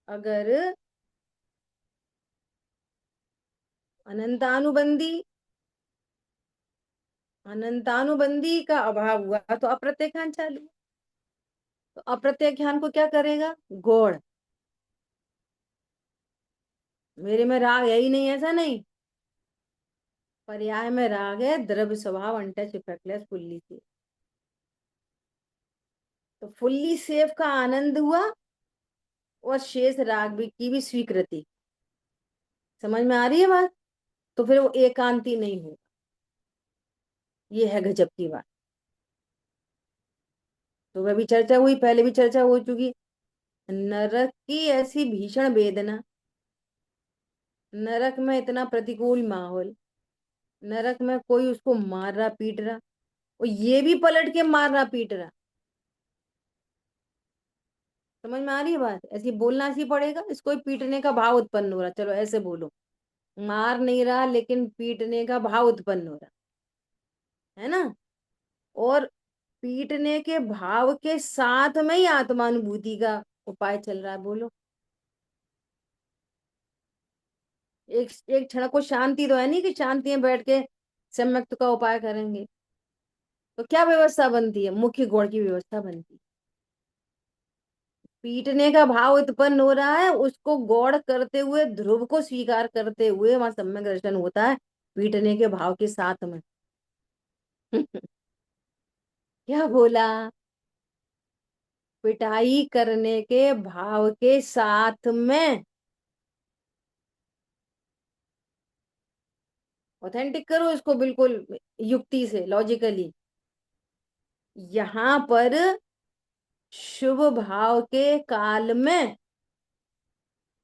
Speaker 1: अगर अनंतानुबंधी अनंतानुबंधी का अभाव हुआ तो अप्रत्याख्यान चालू। तो अप्रत्याख्यान को क्या करेगा? गौड़। मेरे में राग है ही नहीं, ऐसा नहीं। पर्याय में राग है, द्रव्य स्वभाव, अनटच, इफेक्टलेस, फुल्ली सेफ। तो फुल्ली सेफ का आनंद हुआ और शेष राग भी की भी स्वीकृति। समझ में आ रही है बात? तो फिर वो एकांती नहीं होगा। ये है गजब की बात। तो वह भी चर्चा हुई, पहले भी चर्चा हो चुकी। नरक की ऐसी भीषण वेदना, नरक में इतना प्रतिकूल माहौल, नरक में कोई उसको मार रहा पीट रहा, और ये भी पलट के मार रहा पीट रहा। समझ में आ रही है बात? ऐसी बोलना ऐसी पड़ेगा, इसको ही पीटने का भाव उत्पन्न हो रहा। चलो ऐसे बोलो, मार नहीं रहा लेकिन पीटने का भाव उत्पन्न हो रहा है ना? और पीटने के भाव के साथ में ही आत्मानुभूति का उपाय चल रहा है। बोलो, एक एक क्षण को शांति तो है नहीं कि शांति में बैठ के सम्यक्त का उपाय करेंगे। तो क्या व्यवस्था बनती है? मुख्य गुण की व्यवस्था बनती है। पीटने का भाव उत्पन्न हो रहा है, उसको गौड़ करते हुए, ध्रुव को स्वीकार करते हुए वहां सम्यक दर्शन होता है, पीटने के भाव के साथ में। क्या बोला? पिटाई करने के भाव के साथ में। ऑथेंटिक करो इसको बिल्कुल युक्ति से, लॉजिकली। यहां पर शुभ भाव के काल में,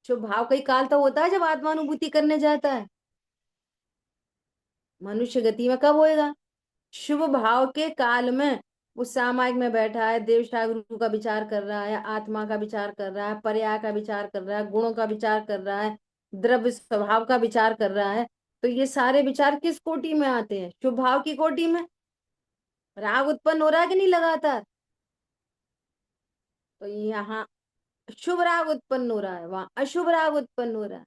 Speaker 1: शुभ भाव का ही काल तो होता है जब आत्मानुभूति करने जाता है। मनुष्य गति में कब होएगा? शुभ भाव के काल में। वो सामायिक में बैठा है, देव गुरु का विचार कर रहा है, आत्मा का विचार कर रहा है, पर्याय का विचार कर रहा है, गुणों का विचार कर रहा है, द्रव्य स्वभाव का विचार कर रहा है। तो ये सारे विचार किस कोटि में आते हैं? शुभ भाव की कोटि में। राग उत्पन्न हो रहा है कि नहीं लगातार? तो यहाँ शुभ राग उत्पन्न हो रहा है, वहां अशुभ राग उत्पन्न हो रहा है।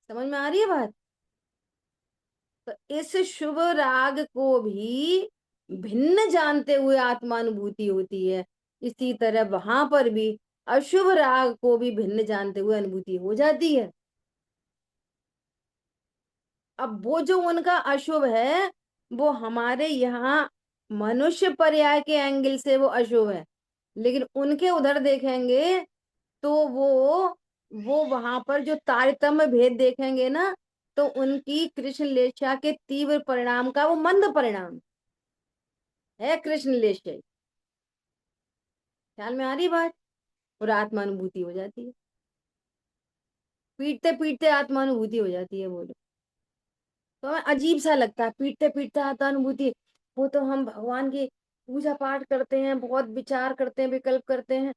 Speaker 1: समझ में आ रही है बात? तो इस शुभ राग को भी भिन्न जानते हुए आत्मानुभूति होती है। इसी तरह वहां पर भी अशुभ राग को भी भिन्न जानते हुए अनुभूति हो जाती है। अब वो जो उनका अशुभ है, वो हमारे यहाँ मनुष्य पर्याय के एंगल से वो अशुभ है, लेकिन उनके उधर देखेंगे तो वो वहां पर जो तारतम्य भेद देखेंगे ना, तो उनकी कृष्ण लेशा के तीव्र परिणाम का वो मंद परिणाम है। कृष्ण लेशा, ख्याल में आ रही बात? और आत्मानुभूति हो जाती है, पीटते पीटते आत्मानुभूति हो जाती है। बोलो तो हमें अजीब सा लगता है, पीटते पीटते आत्मानुभूति। वो तो हम भगवान की पूजा पाठ करते हैं, बहुत विचार करते हैं, विकल्प करते हैं,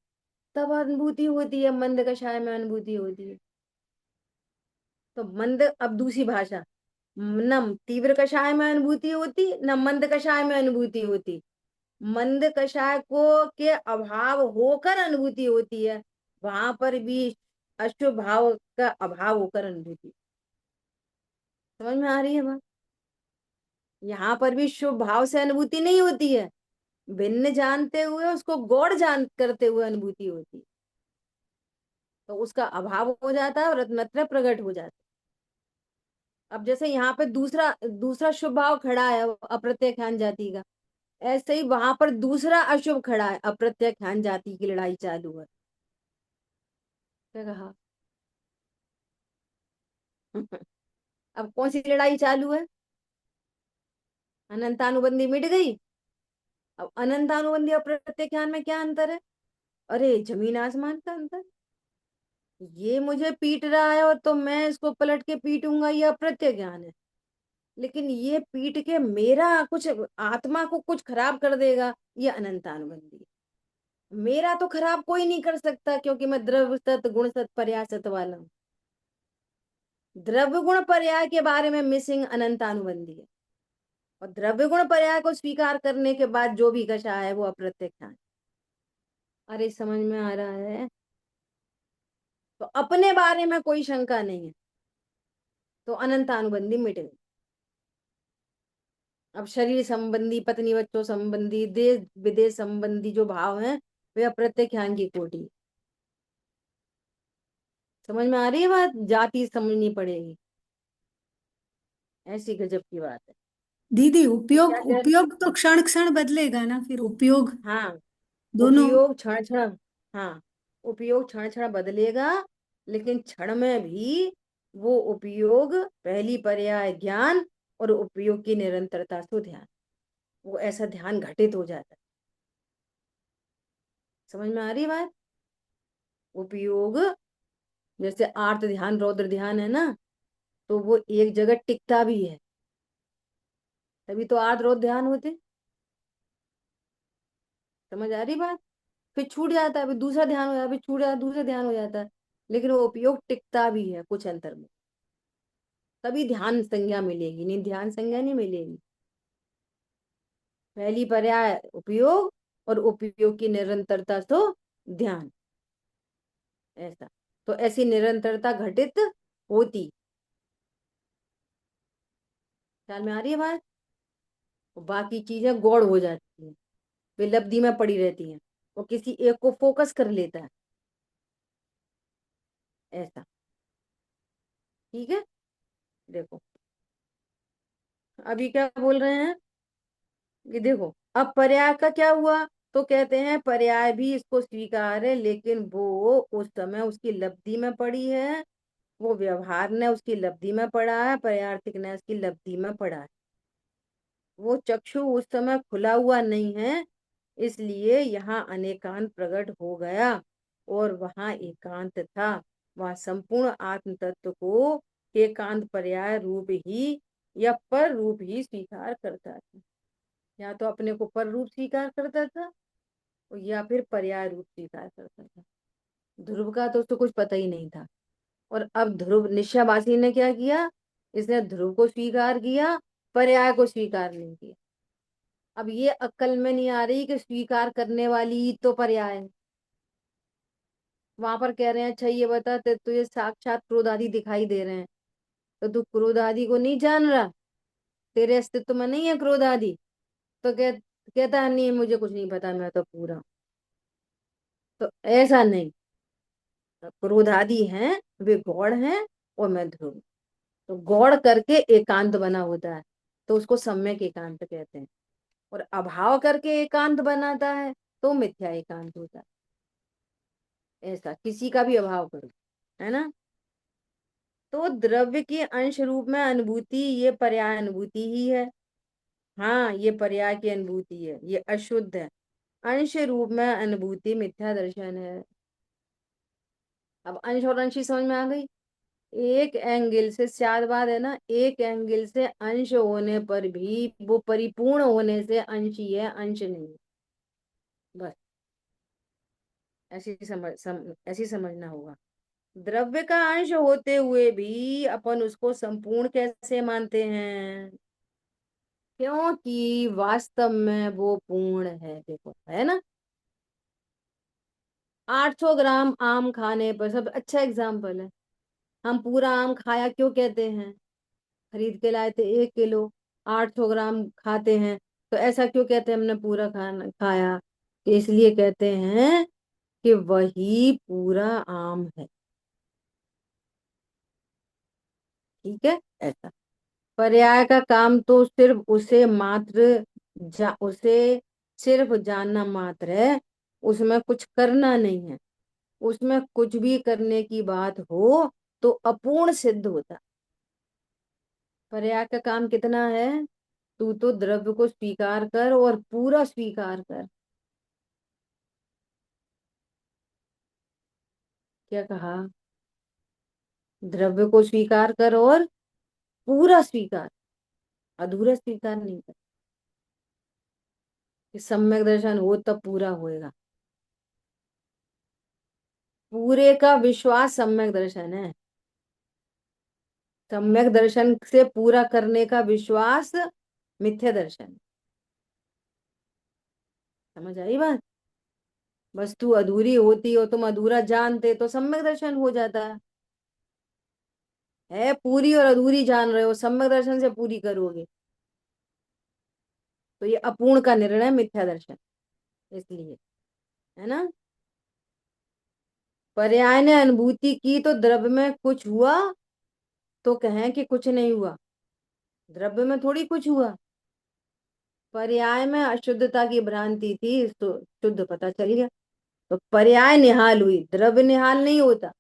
Speaker 1: तब अनुभूति होती है, मंद कषाय में अनुभूति होती है। तो मंद, अब दूसरी भाषा, न तीव्र कषाय में अनुभूति होती, न मंद कषाय में अनुभूति होती। मंद कषाय को के अभाव होकर अनुभूति होती है, वहां पर भी अशुभ भाव का अभाव होकर अनुभूति। समझ में आ रही है बात? यहाँ पर भी शुभ भाव से अनुभूति नहीं होती है, भिन्न जानते हुए उसको गौड़ जान करते हुए अनुभूति होती है। तो उसका अभाव हो जाता है और रत्नत्र प्रकट हो जाता है। अब जैसे यहाँ पे दूसरा दूसरा शुभ भाव खड़ा है अप्रत्यय ख्यान जाति का, ऐसे ही वहां पर दूसरा अशुभ खड़ा है, अप्रत्यय ख्यान जाति की लड़ाई चालू है। क्या कहा? अब कौन सी लड़ाई चालू है? अनंतानुबंधी मिट गई। अब अनंतानुबंधी अप्रत्यय ख्यान में क्या अंतर है? अरे जमीन आसमान का अंतर। ये मुझे पीट रहा है और तो मैं इसको पलट के पीटूंगा, ये अप्रत्यय ज्ञान है। लेकिन ये पीट के मेरा कुछ आत्मा को कुछ खराब कर देगा, ये अनंतानुबंधी है। मेरा तो खराब कोई नहीं कर सकता, क्योंकि मैं द्रव्य सत गुण सत पर्याय सत वाला हूं। द्रव्य गुण पर्याय के बारे में मिसिंग अनंतानुबंधी है, और द्रव्य गुण पर्याय को स्वीकार करने के बाद जो भी कषा है वो अप्रत्यक्ष है। अरे समझ में आ रहा है? तो अपने बारे में कोई शंका नहीं है, तो अनंतानुबंधी मिट गई। अब शरीर संबंधी, पत्नी बच्चों संबंधी, देश विदेश संबंधी जो भाव हैं, वे अप्रत्यक्ष ज्ञान की कोटि। समझ में आ रही है बात? जाति समझनी पड़ेगी, ऐसी गजब की बात है।
Speaker 5: दीदी
Speaker 1: तो
Speaker 5: उपयोग
Speaker 1: क्या कह,
Speaker 5: उपयोग तो क्षण क्षण बदलेगा ना, फिर उपयोग
Speaker 1: हाँ,
Speaker 5: दोनों।
Speaker 1: उपयोग क्षण क्षण, हाँ, उपयोग क्षण क्षण बदलेगा, लेकिन क्षण में भी वो उपयोग पहली पर्याय ज्ञान और उपयोग की निरंतरता से ध्यान, वो ऐसा ध्यान घटित हो जाता है। समझ में आ रही बात? उपयोग जैसे आर्त ध्यान रौद्र ध्यान है ना, तो वो एक जगह टिकता भी है, तभी तो आर्त रौद्र ध्यान होते। समझ आ रही बात? फिर छूट जाता है, फिर दूसरा ध्यान हो जाता है, फिर छूट जाता है, दूसरा ध्यान हो जाता है, लेकिन वो उपयोग टिकता भी है कुछ अंतर में, तभी ध्यान संज्ञा मिलेगी, नहीं ध्यान संज्ञा नहीं मिलेगी। पहली पर्याय उपयोग और उपयोग की निरंतरता तो ध्यान, ऐसा। तो ऐसी निरंतरता घटित होती, ख्याल में आ रही है बात? बाकी चीजें गौड़ हो जाती हैं, वे लब्धि में पड़ी रहती हैं, वो किसी एक को फोकस कर लेता है, ऐसा। ठीक है, देखो अभी क्या बोल रहे हैं? ये देखो, अब पर्याय का क्या हुआ, तो कहते हैं पर्याय भी इसको स्वीकार है, लेकिन वो उस समय उसकी लब्धि में पड़ी है, वो व्यवहार ने उसकी लब्धि में पड़ा है, पर्यायर्थिक ने उसकी लब्धि में पड़ा है। वो चक्षु उस समय खुला हुआ नहीं है, इसलिए यहाँ अनेकांत प्रकट हो गया और वहां एकांत था। वहां संपूर्ण आत्म तत्व को एकांत पर्याय रूप ही या पर रूप ही स्वीकार करता था। या तो अपने को पर रूप स्वीकार करता था या फिर पर्याय रूप स्वीकार करता था। ध्रुव का तो उसको कुछ पता ही नहीं था। और अब ध्रुव निशावासी ने क्या किया, इसने ध्रुव को स्वीकार किया, पर्याय को स्वीकार नहीं किया। अब ये अक्ल में नहीं आ रही कि स्वीकार करने वाली तो पर्याय है। वहां पर कह रहे हैं अच्छा ये बता, तुझे साक्षात क्रोध आदि दिखाई दे रहे हैं, तो तू क्रोध आदि को नहीं जान रहा, तेरे अस्तित्व में नहीं है क्रोध आदि। तो कहता है नहीं मुझे कुछ नहीं पता, मैं तो पूरा। तो ऐसा नहीं, क्रोध आदि हैं, वे गौड़ हैं और मैं ध्रुव। तो गौड़ करके एकांत बना होता है, तो उसको सम्यक एकांत कहते हैं। और अभाव करके एकांत बनाता है तो मिथ्या एकांत होता है। ऐसा किसी का भी अभाव करो, है ना। तो द्रव्य की अंश रूप में अनुभूति ये पर्याय अनुभूति ही है। हाँ, ये पर्याय की अनुभूति है, ये अशुद्ध है। अंश रूप में अनुभूति मिथ्या दर्शन है। अब अंश और अंशी समझ में आ गई। एक एंगल से शायद बात है ना, एक एंगल से अंश होने पर भी वो परिपूर्ण होने से अंशी है, अंश नहीं है। बस ऐसी समझना होगा। द्रव्य का अंश होते हुए भी अपन उसको संपूर्ण कैसे मानते हैं, क्योंकि वास्तव में वो पूर्ण है। देखो है ना, 800 ग्राम आम खाने पर, सब अच्छा एग्जाम्पल है, हम पूरा आम खाया क्यों कहते हैं, खरीद के लाए थे 1 किलो, 800 ग्राम खाते हैं, तो ऐसा क्यों कहते हैं हमने पूरा खाना खाया, तो इसलिए कहते हैं कि वही पूरा आम है। ठीक है, ऐसा पर्याय का काम तो सिर्फ उसे मात्र उसे सिर्फ जानना मात्र है, उसमें कुछ करना नहीं है। उसमें कुछ भी करने की बात हो तो अपूर्ण सिद्ध होता। पर्याय का काम कितना है, तू तो द्रव्य को स्वीकार कर और पूरा स्वीकार कर। क्या कहा, द्रव्य को स्वीकार कर और पूरा स्वीकार, अधूरा स्वीकार नहीं कर। कि सम्यक दर्शन हो तब पूरा होएगा। पूरे का विश्वास सम्यक दर्शन है। सम्यक दर्शन से पूरा करने का विश्वास मिथ्या दर्शन। समझ आई बात। वस्तु अधूरी होती हो, तुम अधूरा जानते तो सम्यक दर्शन हो जाता है पूरी और अधूरी जान रहे हो, सम्यक दर्शन से पूरी करोगे तो ये अपूर्ण का निर्णय मिथ्या दर्शन, इसलिए, है ना। पर्याय ने अनुभूति की तो द्रव्य में कुछ हुआ तो कहें कि कुछ नहीं हुआ, द्रव्य में थोड़ी कुछ हुआ। पर्याय में अशुद्धता की भ्रांति थी तो शुद्ध पता चल गया, तो पर्याय निहाल हुई, द्रव्य निहाल नहीं होता।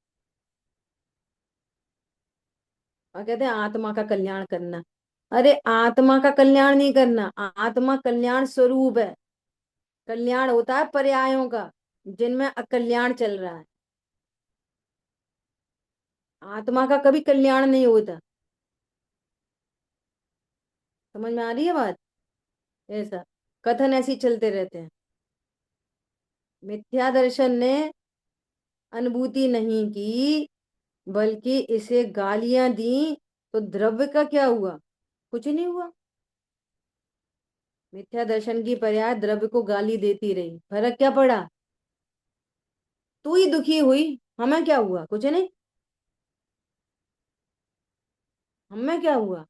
Speaker 1: और कहते हैं आत्मा का कल्याण करना, अरे आत्मा का कल्याण नहीं करना, आत्मा कल्याण स्वरूप है। कल्याण होता है पर्यायों का जिनमें अकल्याण चल रहा है, आत्मा का कभी कल्याण नहीं होता। समझ में आ रही है बात। ऐसा कथन ऐसे ही चलते रहते हैं। मिथ्या दर्शन ने अनुभूति नहीं की बल्कि इसे गालियां दी, तो द्रव्य का क्या हुआ, कुछ नहीं हुआ। मिथ्या दर्शन की पर्याय द्रव्य को गाली देती रही, फर्क क्या पड़ा, तू ही दुखी हुई, हमें क्या हुआ, कुछ नहीं। हमें क्या हुआ,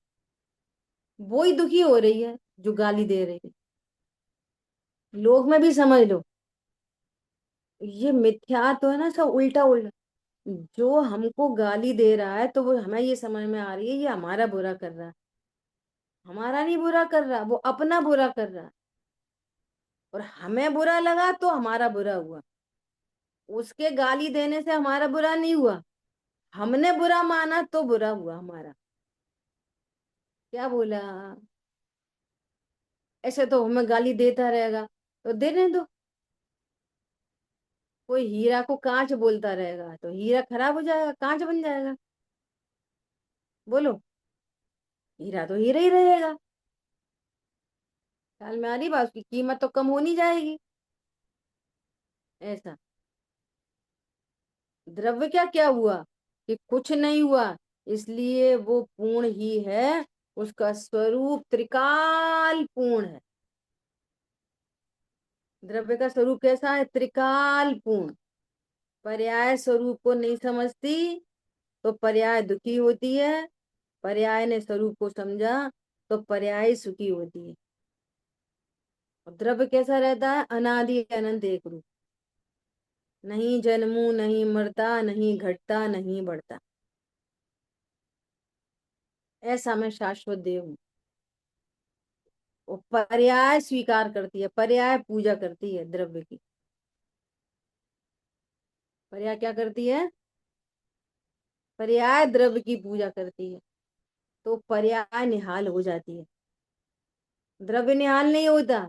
Speaker 1: वो ही दुखी हो रही है जो गाली दे रही है। लोग में भी समझ लो, ये मिथ्या तो है ना, सब उल्टा उल्टा। जो हमको गाली दे रहा है तो वो हमें ये समझ में आ रही है ये हमारा बुरा कर रहा है, हमारा नहीं बुरा कर रहा, वो अपना बुरा कर रहा है। और हमें बुरा लगा तो हमारा बुरा हुआ, उसके गाली देने से हमारा बुरा नहीं हुआ, हमने बुरा माना तो बुरा हुआ हमारा। क्या बोला? ऐसे तो हमें गाली देता रहेगा तो देने दो। कोई हीरा को कांच बोलता रहेगा तो हीरा खराब हो जाएगा, कांच बन जाएगा? बोलो, हीरा तो हीरा ही रहेगा। ख्याल में आ रही बात? उसकी कीमत तो कम होनी जाएगी। ऐसा द्रव्य क्या क्या हुआ कि कुछ नहीं हुआ, इसलिए वो पूर्ण ही है, उसका स्वरूप त्रिकाल पूर्ण है। द्रव्य का स्वरूप कैसा है? त्रिकाल पूर्ण। पर्याय स्वरूप को नहीं समझती तो पर्याय दुखी होती है, पर्याय ने स्वरूप को समझा तो पर्याय सुखी होती है। और द्रव्य कैसा रहता है? अनादि अनंत एक रूप, नहीं जन्मू नहीं मरता, नहीं घटता नहीं बढ़ता। ऐसा मैं शाश्वत देव हूँ। वो पर्याय स्वीकार करती है, पर्याय पूजा करती है द्रव्य की। पर्याय क्या करती है? पर्याय द्रव्य की पूजा करती है, तो पर्याय निहाल हो जाती है, द्रव्य निहाल नहीं होता।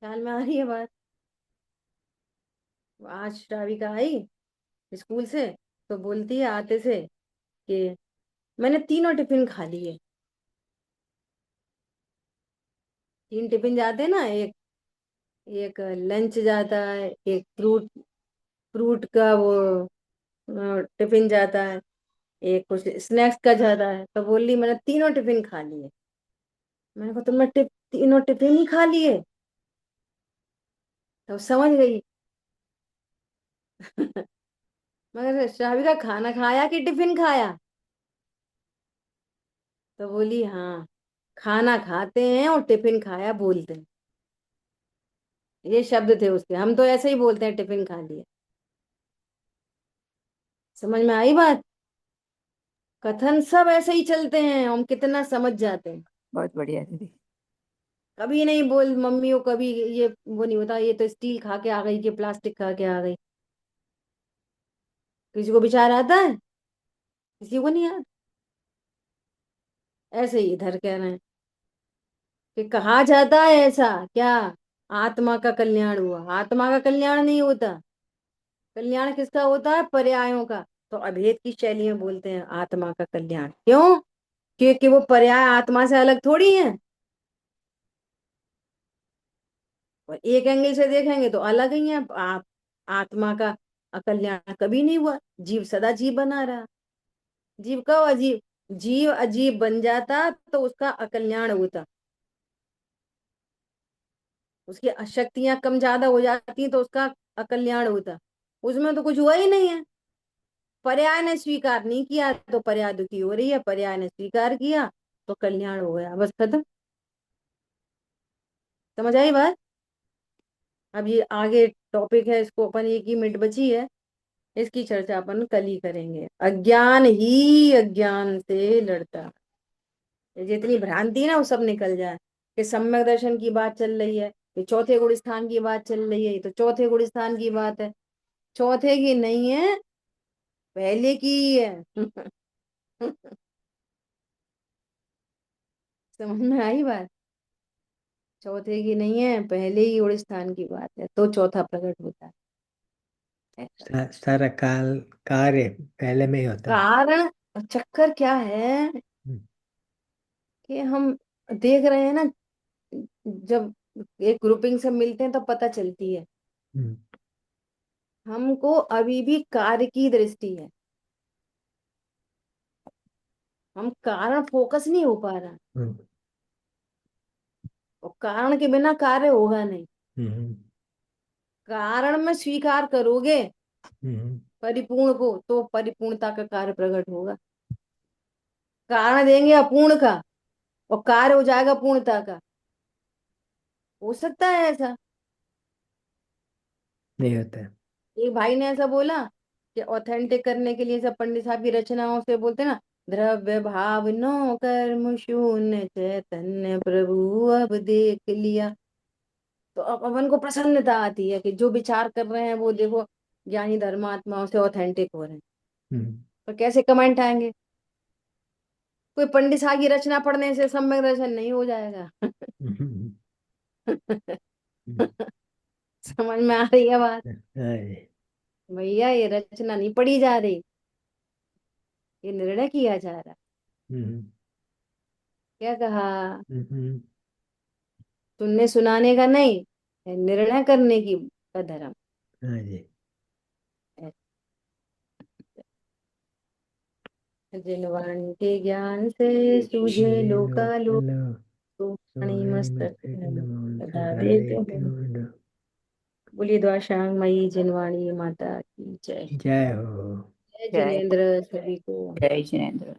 Speaker 1: ख्याल में आ रही है बात? आज श्राविका आई स्कूल से तो बोलती है आते से कि मैंने तीनों टिफिन खा लिए। 3 टिफिन जाते हैं ना, एक एक लंच जाता है, एक फ्रूट फ्रूट का वो टिफिन जाता है, एक कुछ स्नैक्स का जाता है। तो बोल रही मैंने तीनों टिफिन खा लिए। मैंने कहा तुमने तीनों टिफिन ही खा लिए? तो समझ गई। मगर श्राविका खाना खाया कि टिफिन खाया? तो बोली हाँ, खाना खाते हैं और टिफिन खाया बोलते हैं। ये शब्द थे उसके, हम तो ऐसे ही बोलते हैं टिफिन खा लिया। समझ में आई बात? कथन सब ऐसे ही चलते हैं, हम कितना समझ जाते हैं।
Speaker 4: बहुत बढ़िया दीदी।
Speaker 1: कभी नहीं बोल मम्मी को, कभी ये वो नहीं होता ये तो स्टील खा के आ गई कि प्लास्टिक खा के आ गई। किसी को विचार आता है? किसी को नहीं आता। ऐसे ही इधर कह रहे हैं कि कहा जाता है ऐसा क्या, आत्मा का कल्याण हुआ। आत्मा का कल्याण नहीं होता। कल्याण किसका होता है? पर्यायों का। तो अभेद की शैली में बोलते हैं आत्मा का कल्याण। क्यों? क्योंकि वो पर्याय आत्मा से अलग थोड़ी है, और एक एंगल से देखेंगे तो अलग ही है। आत्मा का कल्याण कभी नहीं हुआ, जीव सदा जीव बना रहा। जीव कब अजीब, जीव अजीब बन जाता तो उसका अकल्याण होता, उसकी शक्तियां कम ज्यादा हो जाती तो उसका अकल्याण होता। उसमें तो कुछ हुआ ही नहीं है। पर्याय ने स्वीकार नहीं किया तो पर्याय दुखी हो रही है, पर्याय ने स्वीकार किया तो कल्याण हो गया, बस खत्म। समझ आई बात? अब ये आगे टॉपिक है, इसको अपन, एक ही मिनट बची है, इसकी चर्चा अपन कल ही करेंगे। अज्ञान ही अज्ञान से लड़ता है। ये जितनी भ्रांति है ना वो सब निकल जाए। कि सम्यक दर्शन की बात चल रही है, ये चौथे गुण स्थान की बात चल रही है, ये तो चौथे गुण स्थान की बात है, चौथे की नहीं है, पहले की ही है। समझ में आई बात? चौथे की नहीं है, पहले ही गुण स्थान की बात है, तो चौथा प्रकट होता है। ऐसा
Speaker 2: सारा कार्य पहले में ही होता है।
Speaker 1: कारण चक्कर क्या है
Speaker 2: हम्म,
Speaker 1: कि हम देख रहे हैं ना, जब एक ग्रुपिंग से मिलते हैं तो पता चलती है
Speaker 2: हम्म,
Speaker 1: हमको अभी भी कार्य की दृष्टि है, हम कारण फोकस नहीं हो पा रहा,
Speaker 2: हम्म,
Speaker 1: और कारण के बिना कार्य होगा नहीं।
Speaker 2: हम्म,
Speaker 1: कारण में स्वीकार करोगे
Speaker 2: हम्म,
Speaker 1: परिपूर्ण को तो परिपूर्णता का कार्य प्रकट होगा। कारण देंगे अपूर्ण का और कार्य हो जाएगा पूर्णता का। हो सकता है ऐसा?
Speaker 2: नहीं होता है।
Speaker 1: एक भाई ने ऐसा बोला कि ऑथेंटिक करने के लिए सब पंडित साहब की रचनाओं से बोलते ना, द्रव्य भाव नो कर्म शून्य, चैतन्य प्रभु अब देख लिया। तो अब अपन को प्रसन्नता आती है कि जो विचार कर रहे हैं वो देखो ज्ञानी धर्मात्माओं से ऑथेंटिक हो रहे हैं।
Speaker 2: हम्म,
Speaker 1: तो कैसे कमेंट आएंगे? कोई पंडित साहब की रचना पढ़ने से सम्यक दर्शन नहीं हो जाएगा।
Speaker 2: हम्म,
Speaker 1: समझ में आ रही है बात?
Speaker 2: अरे,
Speaker 1: भैया ये रचना नहीं पढ़ी जा रही, ये निर्णय किया जा रहा है।
Speaker 2: हम्म,
Speaker 1: क्या कहा?
Speaker 2: हम्म,
Speaker 1: सुनने सुनाने का नहीं है, निर्णय करने की का धर्म।
Speaker 2: अरे,
Speaker 1: जिन वाणी के ज्ञान से सूझे लोकालोक,
Speaker 2: चलो
Speaker 1: तो वाणी
Speaker 2: सोहे
Speaker 1: मस्तक
Speaker 2: मस्तक
Speaker 1: में
Speaker 2: नमो
Speaker 1: सदा
Speaker 2: सदा
Speaker 1: देते
Speaker 2: लेते
Speaker 1: हैं।
Speaker 2: हो।
Speaker 1: बोलिए द्वाशांग मई जिनवाणी माता की जय।
Speaker 2: जय हो।
Speaker 1: जय
Speaker 4: जय
Speaker 1: जिनेन्द्र सभी को।
Speaker 4: जय जिनेन्द्र।